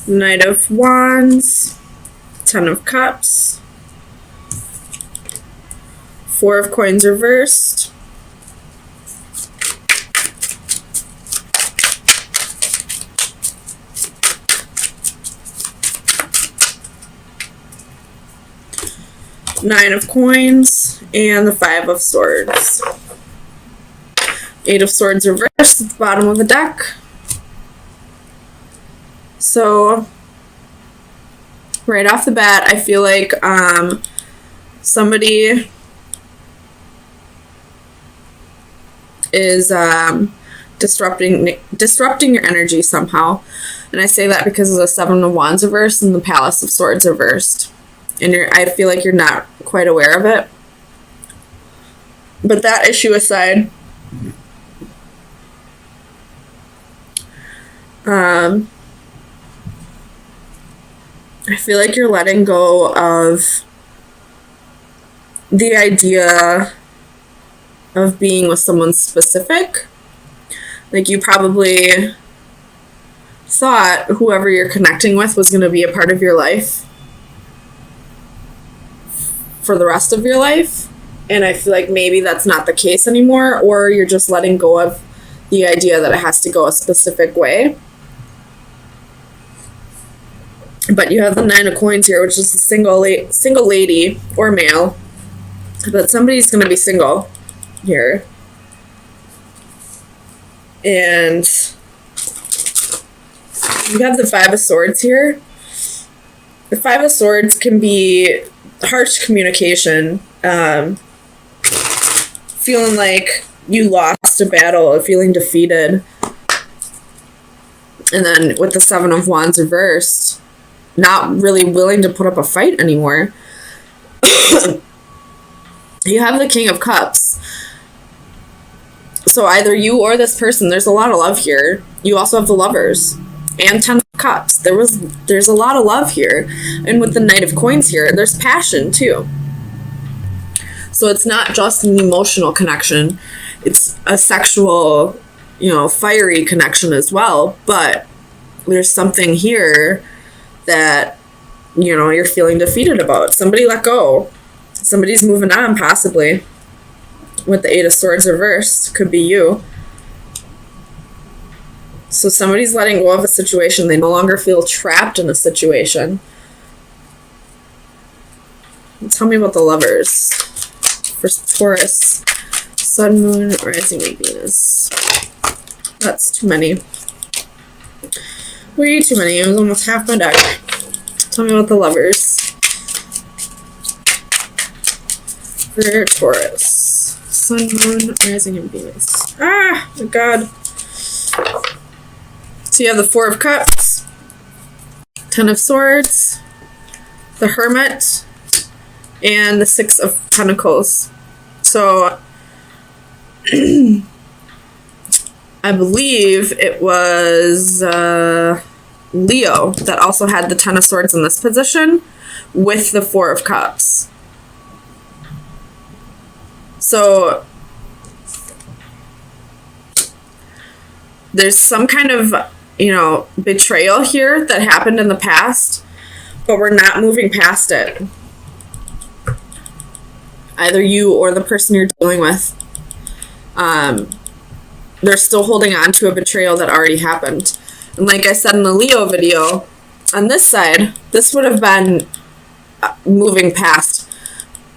Knight of Wands, Ten of Cups, Four of Coins reversed, Nine of Coins, and the Five of Swords. Eight of Swords reversed at the bottom of the deck. So, right off the bat, I feel like somebody is disrupting your energy somehow. And I say that because of the Seven of Wands reversed and the Palace of Swords reversed. And I feel like you're not quite aware of it. But that issue aside, I feel like you're letting go of the idea of being with someone specific. Like, you probably thought whoever you're connecting with was going to be a part of your life for the rest of your life. And I feel like maybe that's not the case anymore, or you're just letting go of the idea that it has to go a specific way. But you have the Nine of Coins here, which is a single lady or male. But somebody's going to be single here. And you have the Five of Swords here. The Five of Swords can be harsh communication, feeling like you lost a battle, or feeling defeated. And then with the Seven of Wands reversed, not really willing to put up a fight anymore. You have the King of Cups. So either you or this person, there's a lot of love here. You also have the Lovers and Ten of Cups. There's a lot of love here. And with the Knight of Coins here, there's passion too. So it's not just an emotional connection. It's a sexual, fiery connection as well. But there's something here that, you're feeling defeated about. Somebody let go. Somebody's moving on, possibly. With the Eight of Swords reversed, could be you. So somebody's letting go of a situation. They no longer feel trapped in a situation. Tell me about the Lovers. For Taurus, Sun, Moon, Rising, and Venus. That's too many. Way too many. It was almost half my deck. Tell me about the Lovers. For Taurus, Sun, Moon, Rising, and Venus. Ah, my God. So you have the Four of Cups, Ten of Swords, the Hermit, and the Six of Pentacles. So I believe it was Leo that also had the Ten of Swords in this position with the Four of Cups. So there's some kind of, betrayal here that happened in the past, but we're not moving past it. Either you or the person you're dealing with. They're still holding on to a betrayal that already happened. And like I said in the Leo video, on this side, this would have been moving past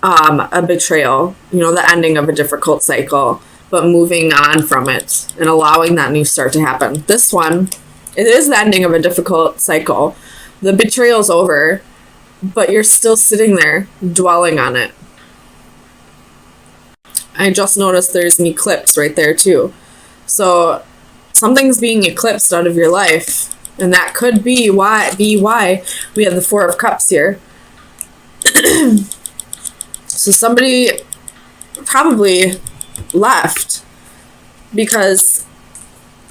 a betrayal, the ending of a difficult cycle, but moving on from it and allowing that new start to happen. This one, it is the ending of a difficult cycle. The betrayal's over, but you're still sitting there dwelling on it. I just noticed there's an eclipse right there too. So something's being eclipsed out of your life, and that could be why we have the Four of Cups here. So somebody probably left because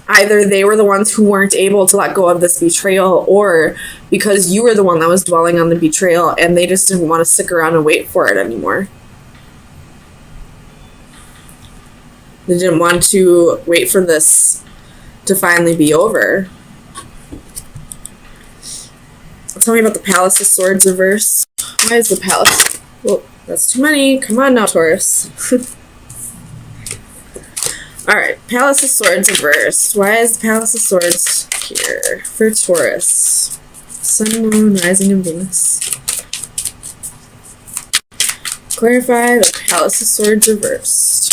either they were the ones who weren't able to let go of this betrayal, or because you were the one that was dwelling on the betrayal and they just didn't want to stick around and wait for it anymore. They didn't want to wait for this to finally be over. Tell me about the Palace of Swords reverse. Why is the Palace? Well, that's too many. Come on now, Taurus. Alright, Palace of Swords reversed. Why is the Palace of Swords here for Taurus? Sun, Moon, Rising, and Venus. Clarify the Palace of Swords reversed.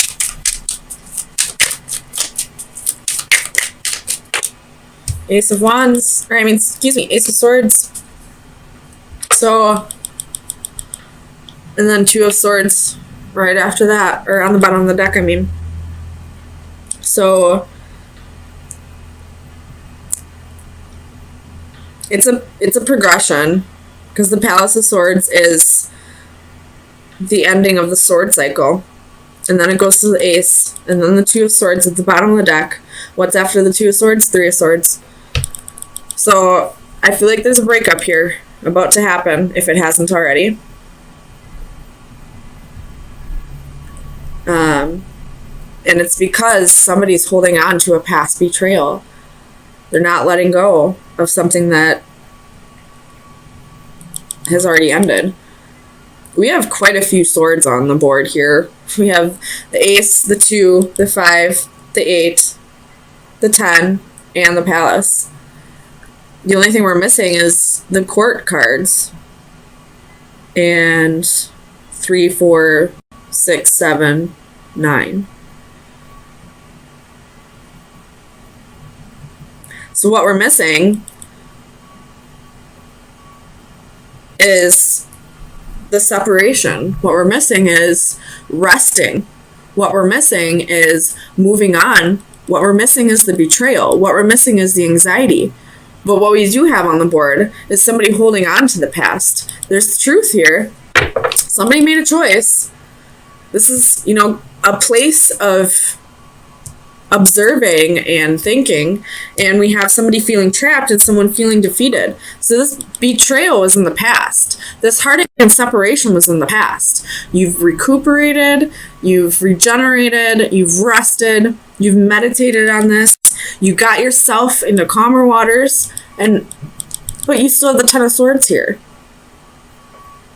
Ace of Wands, or I mean, excuse me, Ace of Swords. So, and then Two of Swords right after that, or on the bottom of the deck, I mean. So, it's a progression, because the Palace of Swords is the ending of the sword cycle. And then it goes to the Ace, and then the Two of Swords at the bottom of the deck. What's after the Two of Swords? Three of Swords. So, I feel like there's a breakup here about to happen, if it hasn't already. And it's because somebody's holding on to a past betrayal. They're not letting go of something that has already ended. We have quite a few swords on the board here. We have the Ace, the 2, the 5, the 8, the 10, and the Palace. The only thing we're missing is the Court cards. And 3, 4, 6, 7, 9. So what we're missing is the separation. What we're missing is resting. What we're missing is moving on. What we're missing is the betrayal. What we're missing is the anxiety. But what we do have on the board is somebody holding on to the past. There's the truth here. Somebody made a choice. This is, you know, a place of observing and thinking, and we have somebody feeling trapped and someone feeling defeated. So this betrayal was in the past. This heartache and separation was in the past. You've recuperated, you've regenerated, you've rested, you've meditated on this, you got yourself into calmer waters, but you still have the Ten of Swords here.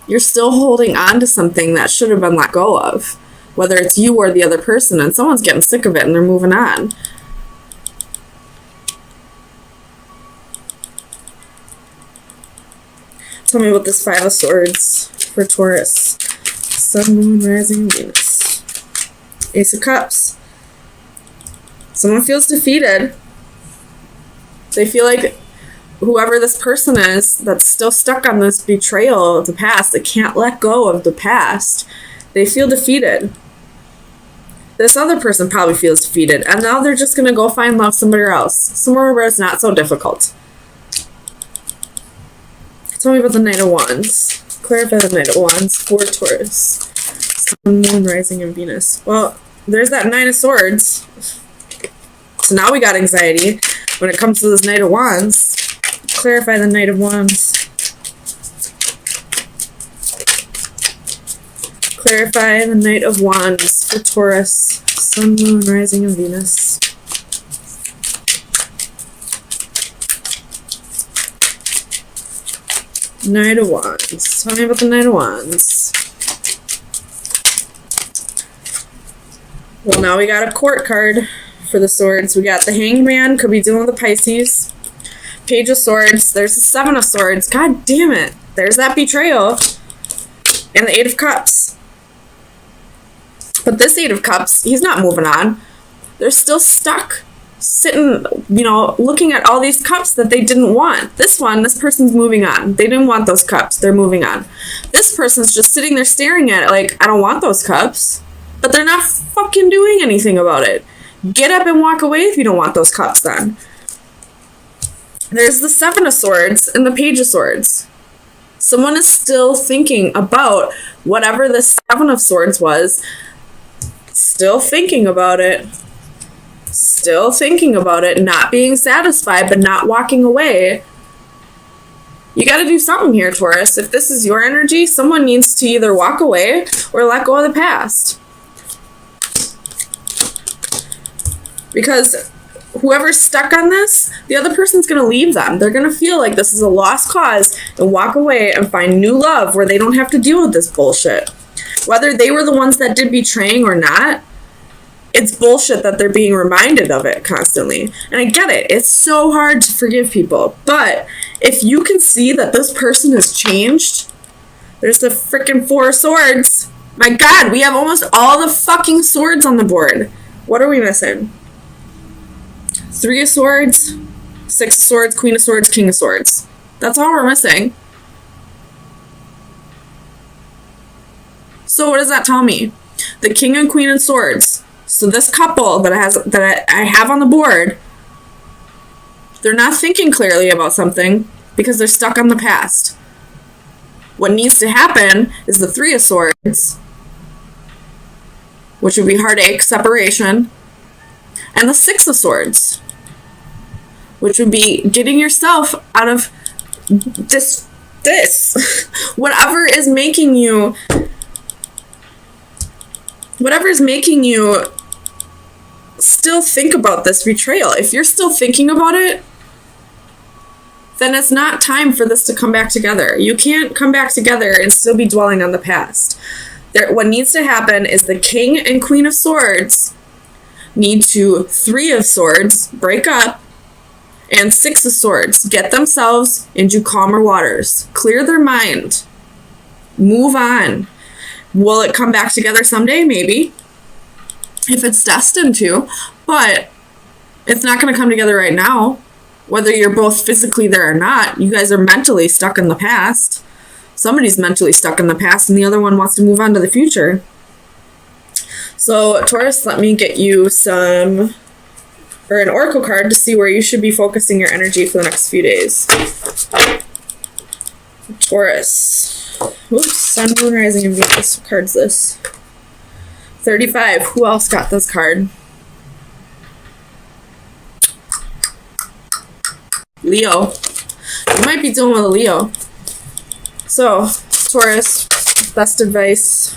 You're still holding on to something that should have been let go of. Whether it's you or the other person, and someone's getting sick of it and they're moving on. Tell me about this Five of Swords for Taurus. Sun, Moon, Rising, Venus. Ace of Cups. Someone feels defeated. They feel like whoever this person is that's still stuck on this betrayal of the past, they can't let go of the past. They feel defeated. This other person probably feels defeated, and now they're just going to go find love somewhere else. Somewhere where it's not so difficult. Tell me about the Knight of Wands. Clarify the Knight of Wands for Taurus. Sun, Moon, Rising, and Venus. Well, there's that Nine of Swords. So now we got anxiety when it comes to this Knight of Wands. Clarify the Knight of Wands. Clarify the Knight of Wands for Taurus. Sun, Moon, Rising, and Venus. Knight of Wands. Tell me about the Knight of Wands. Well, now we got a Court card for the Swords. We got the Hanged Man. Could be dealing with the Pisces. Page of Swords. There's the Seven of Swords. God damn it. There's that betrayal. And the Eight of Cups. But this Eight of Cups, he's not moving on. They're still stuck, sitting, you know, looking at all these cups that they didn't want. This person's moving on. They didn't want those cups. They're moving on. This person's just sitting there staring at it like, I don't want those cups. But they're not fucking doing anything about it. Get up and walk away if you don't want those cups then. There's the Seven of Swords and the Page of Swords. Someone is still thinking about whatever the Seven of Swords was. Still thinking about it. Still thinking about it. Not being satisfied, but not walking away. You got to do something here, Taurus. If this is your energy, someone needs to either walk away or let go of the past. Because whoever's stuck on this, the other person's going to leave them. They're going to feel like this is a lost cause and walk away and find new love where they don't have to deal with this bullshit. Whether they were the ones that did betraying or not, it's bullshit that they're being reminded of it constantly. And I get it. It's so hard to forgive people. But if you can see that this person has changed, there's the freaking 4 of Swords. My God, we have almost all the fucking swords on the board. What are we missing? 3 of Swords, 6 of Swords, Queen of Swords, King of Swords. That's all we're missing. So what does that tell me? The King and Queen of Swords. So this couple that I have on the board, they're not thinking clearly about something because they're stuck on the past. What needs to happen is the 3 of Swords, which would be heartache, separation, and the 6 of Swords, which would be getting yourself out of this. Whatever is making you still think about this betrayal. If you're still thinking about it, then it's not time for this to come back together. You can't come back together and still be dwelling on the past. What needs to happen is the King and Queen of Swords need to 3 of Swords break up, and 6 of Swords get themselves into calmer waters, clear their mind, move on. Will it come back together someday? Maybe, if it's destined to, but it's not going to come together right now. Whether you're both physically there or not, you guys are mentally stuck in the past. Somebody's mentally stuck in the past and the other one wants to move on to the future. So Taurus, let me get you an oracle card to see where you should be focusing your energy for the next few days. Taurus. Oops, Sun, Moon, Rising, and Venus. What card's this? 35. Who else got this card? Leo. You might be dealing with a Leo. So, Taurus, best advice.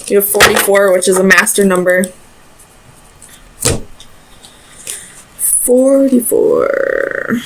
You have 44, which is a master number. 44.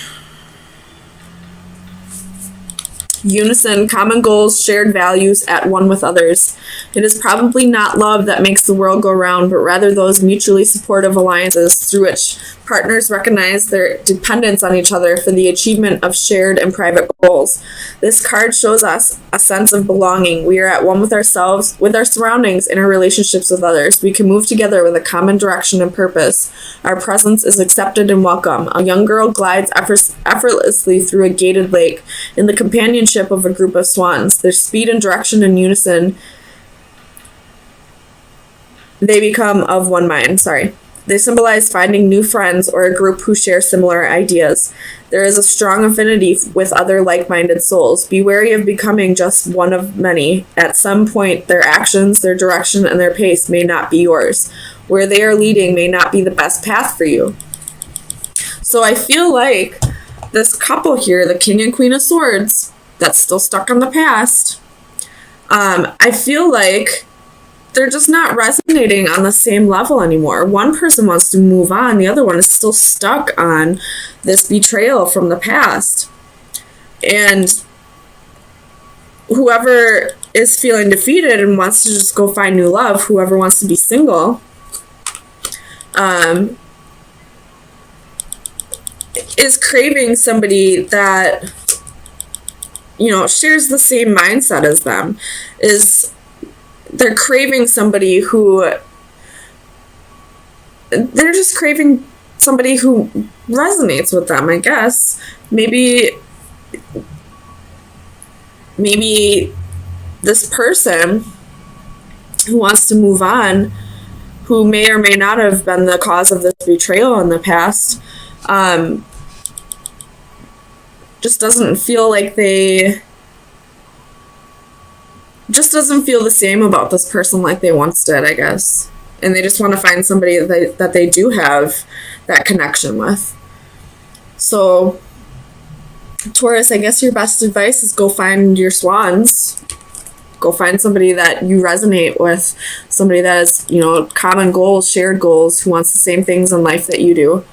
Unison, common goals, shared values, at one with others. It is probably not love that makes the world go round, but rather those mutually supportive alliances through which partners recognize their dependence on each other for the achievement of shared and private goals. This card shows us a sense of belonging. We are at one with ourselves, with our surroundings, and our relationships with others. We can move together with a common direction and purpose. Our presence is accepted and welcome. A young girl glides effortlessly through a gated lake in the companionship of a group of swans. Their speed and direction in unison, they become of one mind. They symbolize finding new friends or a group who share similar ideas. There is a strong affinity with other like-minded souls. Be wary of becoming just one of many. At some point, their actions, their direction, and their pace may not be yours. Where they are leading may not be the best path for you. So I feel like this couple here, the King and Queen of Swords, that's still stuck in the past, I feel like they're just not resonating on the same level anymore. One person wants to move on, the other one is still stuck on this betrayal from the past. And whoever is feeling defeated and wants to just go find new love, whoever wants to be single, is craving somebody that, you know, shares the same mindset as them. They're craving somebody who, they're just craving somebody who resonates with them, I guess. Maybe this person who wants to move on, who may or may not have been the cause of this betrayal in the past, just doesn't feel like doesn't feel the same about this person like they once did, I guess. And they just want to find somebody that they do have that connection with. So, Taurus, I guess your best advice is go find your swans. Go find somebody that you resonate with, somebody that has, you know, common goals, shared goals, who wants the same things in life that you do.